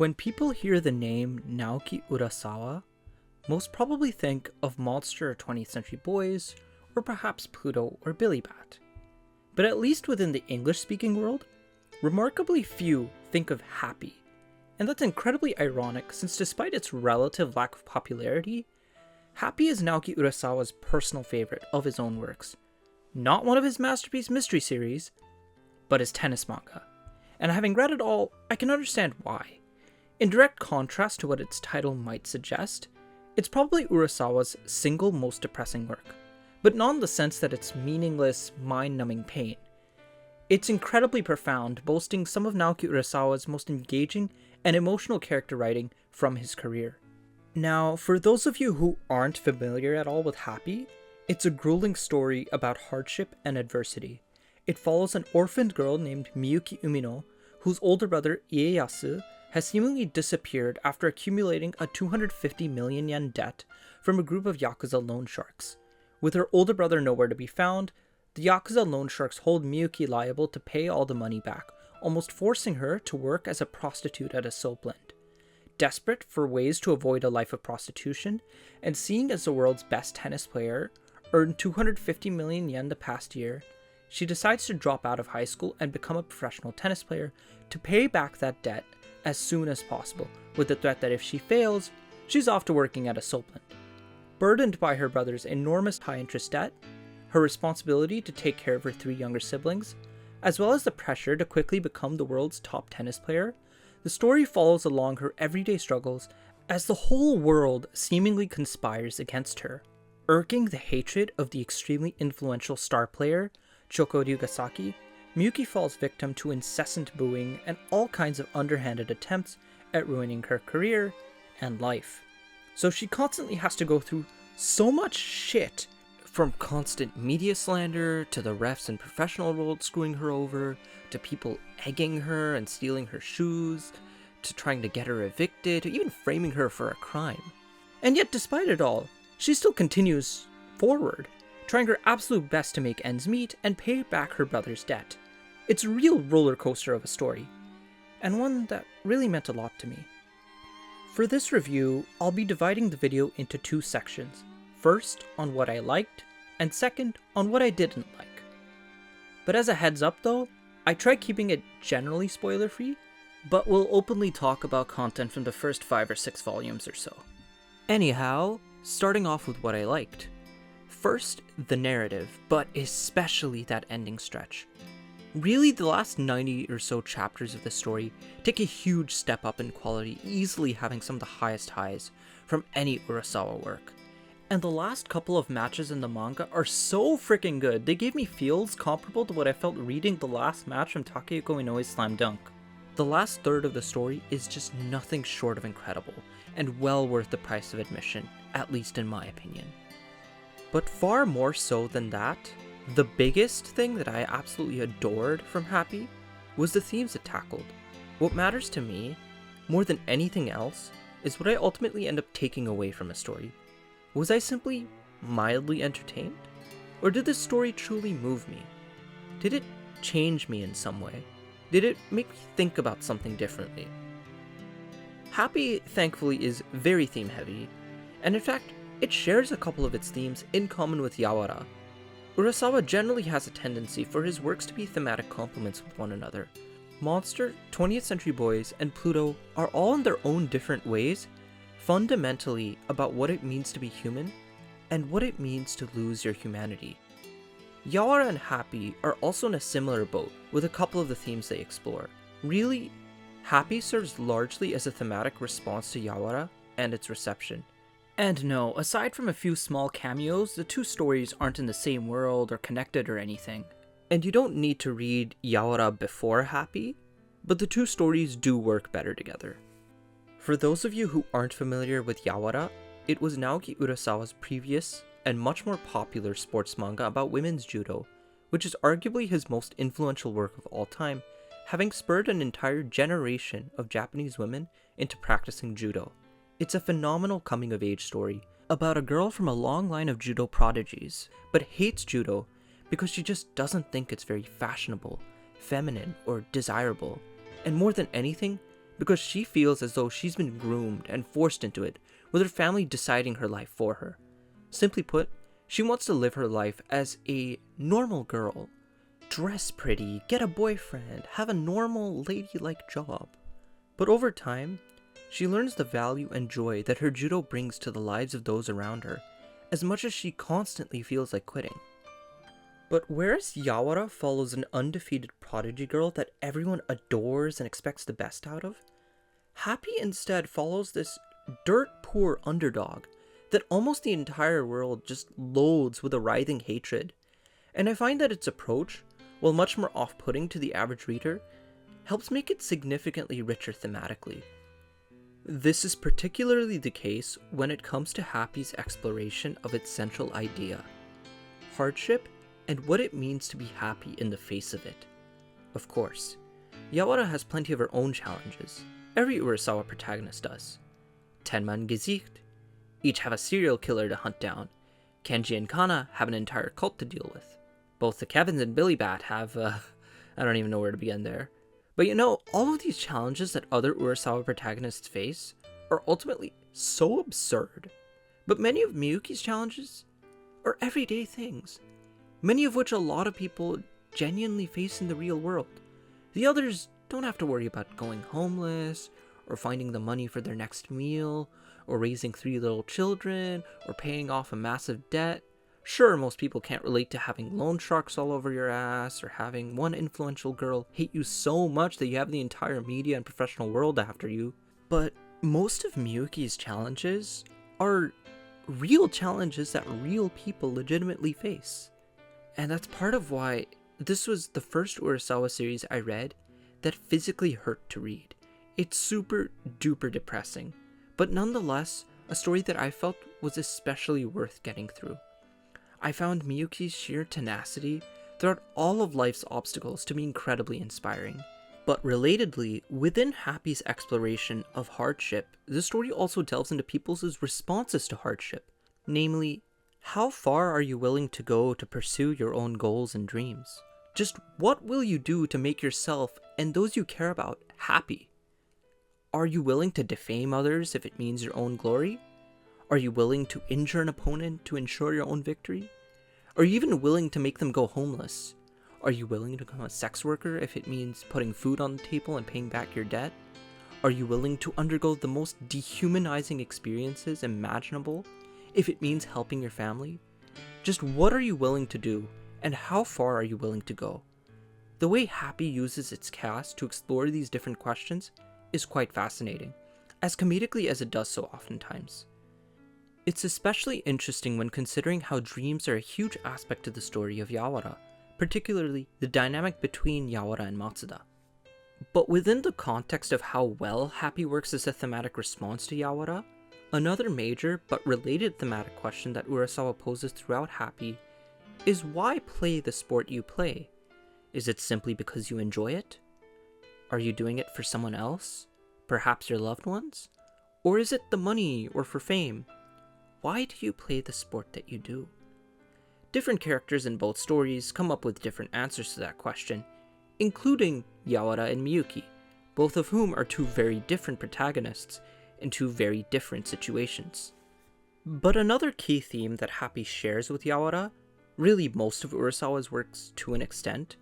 When people hear the name Naoki Urasawa, most probably think of Monster or 20th Century Boys, or perhaps Pluto or Billy Bat. But at least within the English-speaking world, remarkably few think of Happy. And that's incredibly ironic since despite its relative lack of popularity, Happy is Naoki Urasawa's personal favorite of his own works. Not one of his masterpiece mystery series, but his tennis manga. And having read it all, I can understand why. In direct contrast to what its title might suggest, it's probably Urasawa's single most depressing work, but not in the sense that it's meaningless, mind-numbing pain. It's incredibly profound, boasting some of Naoki Urasawa's most engaging and emotional character writing from his career. Now, for those of you who aren't familiar at all with Happy, it's a grueling story about hardship and adversity. It follows an orphaned girl named Miyuki Umino, whose older brother Ieyasu has seemingly disappeared after accumulating a 250 million yen debt from a group of Yakuza loan sharks. With her older brother nowhere to be found, the Yakuza loan sharks hold Miyuki liable to pay all the money back, almost forcing her to work as a prostitute at a soap blend. Desperate for ways to avoid a life of prostitution, and seeing as the world's best tennis player, earned 250 million yen the past year, she decides to drop out of high school and become a professional tennis player to pay back that debt as soon as possible, with the threat that if she fails, she's off to working at a soap blend. Burdened by her brother's enormous high-interest debt, her responsibility to take care of her 3 younger siblings, as well as the pressure to quickly become the world's top tennis player, the story follows along her everyday struggles as the whole world seemingly conspires against her. Irking the hatred of the extremely influential star player, Choko Ryugasaki, Miyuki falls victim to incessant booing and all kinds of underhanded attempts at ruining her career and life. So she constantly has to go through so much shit, from constant media slander, to the refs and professional world screwing her over, to people egging her and stealing her shoes, to trying to get her evicted, to even framing her for a crime. And yet despite it all, she still continues forward, trying her absolute best to make ends meet and pay back her brother's debt. It's a real roller coaster of a story, and one that really meant a lot to me. For this review, I'll be dividing the video into 2 sections. First, on what I liked, and second, on what I didn't like. But as a heads up though, I try keeping it generally spoiler-free, but we'll openly talk about content from the first 5 or 6 volumes or so. Anyhow, starting off with what I liked. First, the narrative, but especially that ending stretch. Really, the last 90 or so chapters of the story take a huge step up in quality, easily having some of the highest highs from any Urasawa work. And the last couple of matches in the manga are so freaking good, they gave me feels comparable to what I felt reading the last match from Takehiko Inoue's Slam Dunk. The last third of the story is just nothing short of incredible, and well worth the price of admission, at least in my opinion. But far more so than that, the biggest thing that I absolutely adored from Happy was the themes it tackled. What matters to me, more than anything else, is what I ultimately end up taking away from a story. Was I simply mildly entertained? Or did this story truly move me? Did it change me in some way? Did it make me think about something differently? Happy, thankfully, is very theme-heavy, and in fact, it shares a couple of its themes in common with Yawara. Urasawa generally has a tendency for his works to be thematic complements with one another. Monster, 20th Century Boys, and Pluto are all in their own different ways fundamentally about what it means to be human and what it means to lose your humanity. Yawara and Happy are also in a similar boat with a couple of the themes they explore. Really, Happy serves largely as a thematic response to Yawara and its reception. And no, aside from a few small cameos, the 2 stories aren't in the same world or connected or anything. And you don't need to read Yawara before Happy, but the 2 stories do work better together. For those of you who aren't familiar with Yawara, it was Naoki Urasawa's previous and much more popular sports manga about women's judo, which is arguably his most influential work of all time, having spurred an entire generation of Japanese women into practicing judo. It's a phenomenal coming-of-age story about a girl from a long line of judo prodigies, but hates judo because she just doesn't think it's very fashionable, feminine, or desirable, and more than anything, because she feels as though she's been groomed and forced into it, with her family deciding her life for her. Simply put, she wants to live her life as a normal girl. Dress pretty, get a boyfriend, have a normal ladylike job. But over time, she learns the value and joy that her judo brings to the lives of those around her, as much as she constantly feels like quitting. But whereas Yawara follows an undefeated prodigy girl that everyone adores and expects the best out of, Happy instead follows this dirt-poor underdog that almost the entire world just loathes with a writhing hatred. And I find that its approach, while much more off-putting to the average reader, helps make it significantly richer thematically. This is particularly the case when it comes to Happy's exploration of its central idea, hardship, and what it means to be happy in the face of it. Of course, Yawara has plenty of her own challenges. Every Urasawa protagonist does. Tenman Gesicht each have a serial killer to hunt down. Kenji and Kana have an entire cult to deal with. Both the Kevins and Billy Bat have, I don't even know where to begin there. But all of these challenges that other Urasawa protagonists face are ultimately so absurd. But many of Miyuki's challenges are everyday things, many of which a lot of people genuinely face in the real world. The others don't have to worry about going homeless, or finding the money for their next meal, or raising 3 little children, or paying off a massive debt. Sure, most people can't relate to having loan sharks all over your ass, or having one influential girl hate you so much that you have the entire media and professional world after you. But most of Miyuki's challenges are real challenges that real people legitimately face. And that's part of why this was the first Urasawa series I read that physically hurt to read. It's super duper depressing, but nonetheless, a story that I felt was especially worth getting through. I found Miyuki's sheer tenacity throughout all of life's obstacles to be incredibly inspiring. But relatedly, within Happy's exploration of hardship, the story also delves into people's responses to hardship. Namely, how far are you willing to go to pursue your own goals and dreams? Just what will you do to make yourself and those you care about happy? Are you willing to defame others if it means your own glory? Are you willing to injure an opponent to ensure your own victory? Are you even willing to make them go homeless? Are you willing to become a sex worker if it means putting food on the table and paying back your debt? Are you willing to undergo the most dehumanizing experiences imaginable if it means helping your family? Just what are you willing to do, and how far are you willing to go? The way Happy uses its cast to explore these different questions is quite fascinating, as comedically as it does so oftentimes. It's especially interesting when considering how dreams are a huge aspect to the story of Yawara, particularly the dynamic between Yawara and Matsuda. But within the context of how well Happy works as a thematic response to Yawara, another major but related thematic question that Urasawa poses throughout Happy is why play the sport you play? Is it simply because you enjoy it? Are you doing it for someone else? Perhaps your loved ones? Or is it the money or for fame? Why do you play the sport that you do? Different characters in both stories come up with different answers to that question, including Yawara and Miyuki, both of whom are two very different protagonists in two very different situations. But another key theme that Happy shares with Yawara, really most of Urasawa's works to an extent,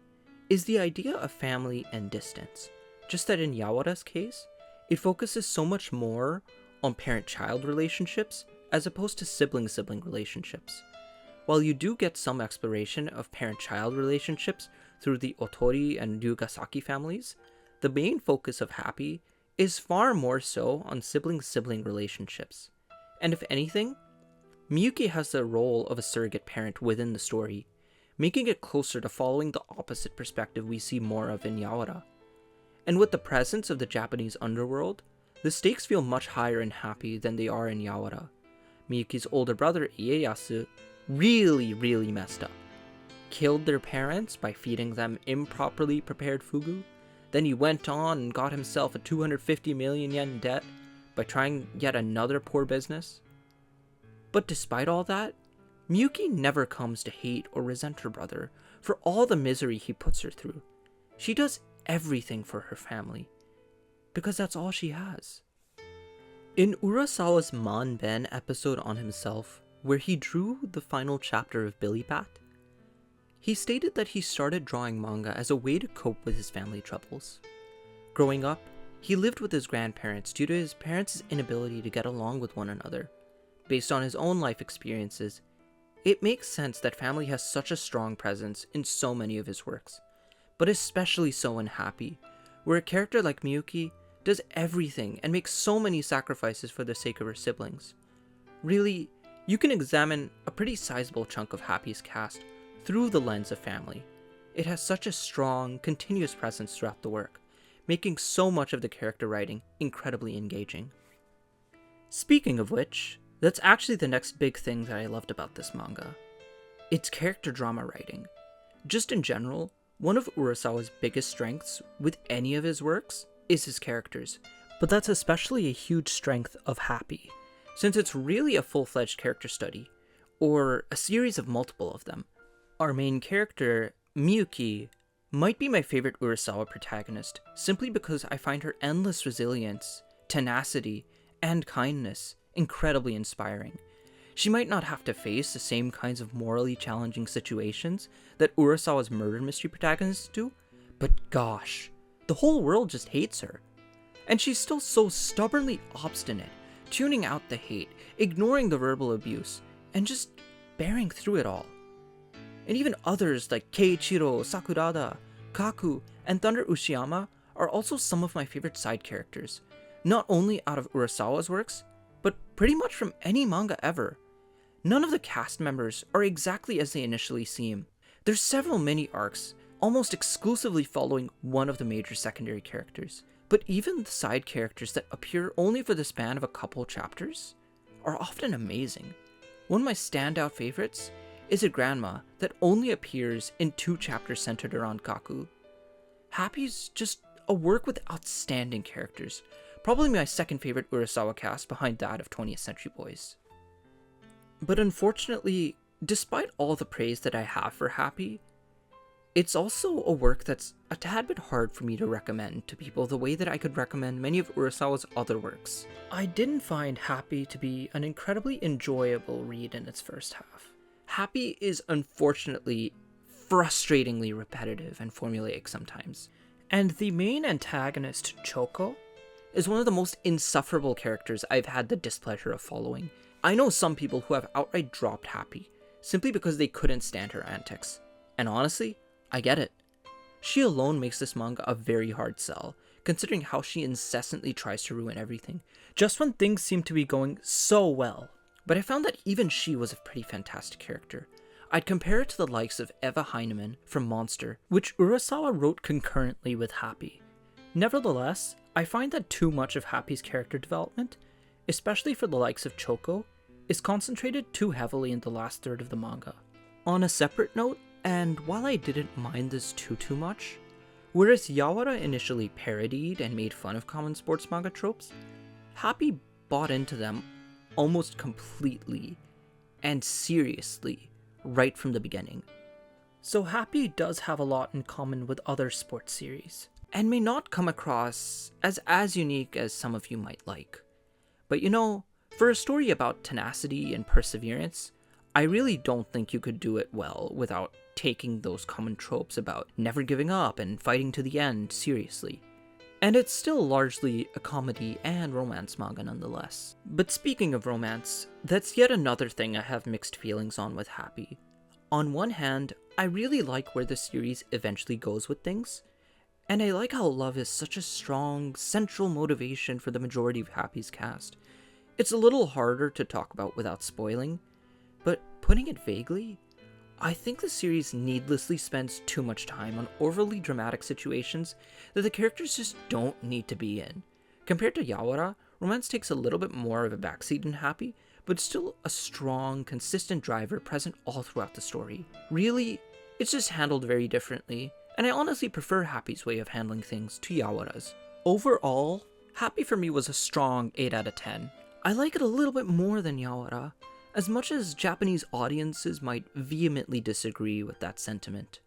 is the idea of family and distance. Just that in Yawara's case, it focuses so much more on parent-child relationships as opposed to sibling-sibling relationships. While you do get some exploration of parent-child relationships through the Otori and Ryugasaki families, the main focus of Happy is far more so on sibling-sibling relationships. And if anything, Miyuki has the role of a surrogate parent within the story, making it closer to following the opposite perspective we see more of in Yawara. And with the presence of the Japanese underworld, the stakes feel much higher in Happy than they are in Yawara. Miyuki's older brother, Ieyasu, really messed up. Killed their parents by feeding them improperly prepared fugu. Then he went on and got himself a 250 million yen debt by trying yet another poor business. But despite all that, Miyuki never comes to hate or resent her brother for all the misery he puts her through. She does everything for her family. because that's all she has. In Urasawa's Man-Ben episode on himself, where he drew the final chapter of Billy Bat, he stated that he started drawing manga as a way to cope with his family troubles. Growing up, he lived with his grandparents due to his parents' inability to get along with one another. Based on his own life experiences, it makes sense that family has such a strong presence in so many of his works, but especially so in Happy, where a character like Miyuki does everything and makes so many sacrifices for the sake of her siblings. Really, you can examine a pretty sizable chunk of Happy's cast through the lens of family. It has such a strong, continuous presence throughout the work, making so much of the character writing incredibly engaging. Speaking of which, that's actually the next big thing that I loved about this manga. It's character drama writing. Just in general, one of Urasawa's biggest strengths with any of his works is his characters, but that's especially a huge strength of Happy, since it's really a full-fledged character study, or a series of multiple of them. Our main character, Miyuki, might be my favorite Urasawa protagonist, simply because I find her endless resilience, tenacity, and kindness incredibly inspiring. She might not have to face the same kinds of morally challenging situations that Urasawa's murder mystery protagonists do, but gosh, the whole world just hates her. And she's still so stubbornly obstinate, tuning out the hate, ignoring the verbal abuse, and just bearing through it all. And even others like Keiichiro, Sakurada, Kaku, and Thunder Ushiyama are also some of my favorite side characters, not only out of Urasawa's works, but pretty much from any manga ever. None of the cast members are exactly as they initially seem. There's several mini arcs almost exclusively following one of the major secondary characters, but even the side characters that appear only for the span of a couple chapters are often amazing. One of my standout favorites is a grandma that only appears in 2 chapters centered around Kaku. Happy's just a work with outstanding characters, probably my second favorite Urasawa cast behind that of 20th Century Boys. But unfortunately, despite all the praise that I have for Happy, it's also a work that's a tad bit hard for me to recommend to people the way that I could recommend many of Urasawa's other works. I didn't find Happy to be an incredibly enjoyable read in its first half. Happy is unfortunately frustratingly repetitive and formulaic sometimes. And the main antagonist, Choco, is one of the most insufferable characters I've had the displeasure of following. I know some people who have outright dropped Happy, simply because they couldn't stand her antics. And honestly, I get it. She alone makes this manga a very hard sell, considering how she incessantly tries to ruin everything, just when things seem to be going so well. But I found that even she was a pretty fantastic character. I'd compare it to the likes of Eva Heinemann from Monster, which Urasawa wrote concurrently with Happy. Nevertheless, I find that too much of Happy's character development, especially for the likes of Choco, is concentrated too heavily in the last third of the manga. On a separate note, and while I didn't mind this too much, whereas Yawara initially parodied and made fun of common sports manga tropes, Happy bought into them almost completely and seriously right from the beginning. So Happy does have a lot in common with other sports series, and may not come across as unique as some of you might like. But you know, for a story about tenacity and perseverance, I really don't think you could do it well without taking those common tropes about never giving up and fighting to the end seriously. And it's still largely a comedy and romance manga nonetheless. But speaking of romance, that's yet another thing I have mixed feelings on with Happy. On one hand, I really like where the series eventually goes with things, and I like how love is such a strong, central motivation for the majority of Happy's cast. It's a little harder to talk about without spoiling, but putting it vaguely, I think the series needlessly spends too much time on overly dramatic situations that the characters just don't need to be in. Compared to Yawara, romance takes a little bit more of a backseat in Happy, but still a strong, consistent driver present all throughout the story. Really, it's just handled very differently, and I honestly prefer Happy's way of handling things to Yawara's. Overall, Happy for me was a strong 8 out of 10. I like it a little bit more than Yawara, as much as Japanese audiences might vehemently disagree with that sentiment.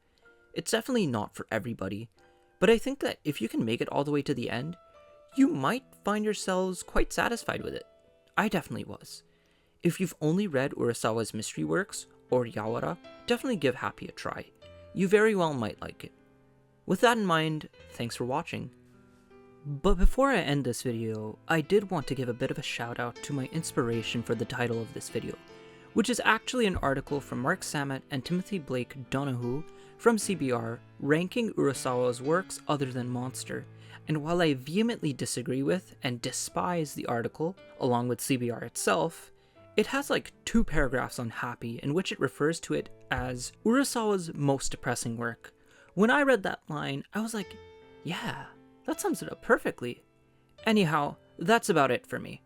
It's definitely not for everybody, but I think that if you can make it all the way to the end, you might find yourselves quite satisfied with it. I definitely was. If you've only read Urasawa's mystery works, or Yawara, definitely give Happy a try. You very well might like it. With that in mind, thanks for watching. But before I end this video, I did want to give a bit of a shout out to my inspiration for the title of this video, which is actually an article from Mark Samet and Timothy Blake Donahue from CBR ranking Urasawa's works other than Monster. And while I vehemently disagree with and despise the article, along with CBR itself, it has like 2 paragraphs on Happy in which it refers to it as Urasawa's most depressing work. When I read that line, I was like, yeah, that sums it up perfectly. Anyhow, that's about it for me.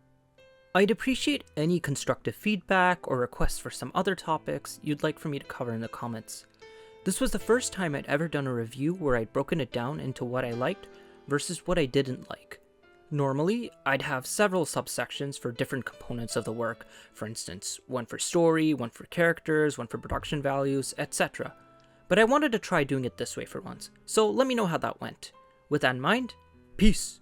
I'd appreciate any constructive feedback or requests for some other topics you'd like for me to cover in the comments. This was the first time I'd ever done a review where I'd broken it down into what I liked versus what I didn't like. Normally, I'd have several subsections for different components of the work, for instance, one for story, one for characters, one for production values, etc. But I wanted to try doing it this way for once, so let me know how that went. With that in mind, peace!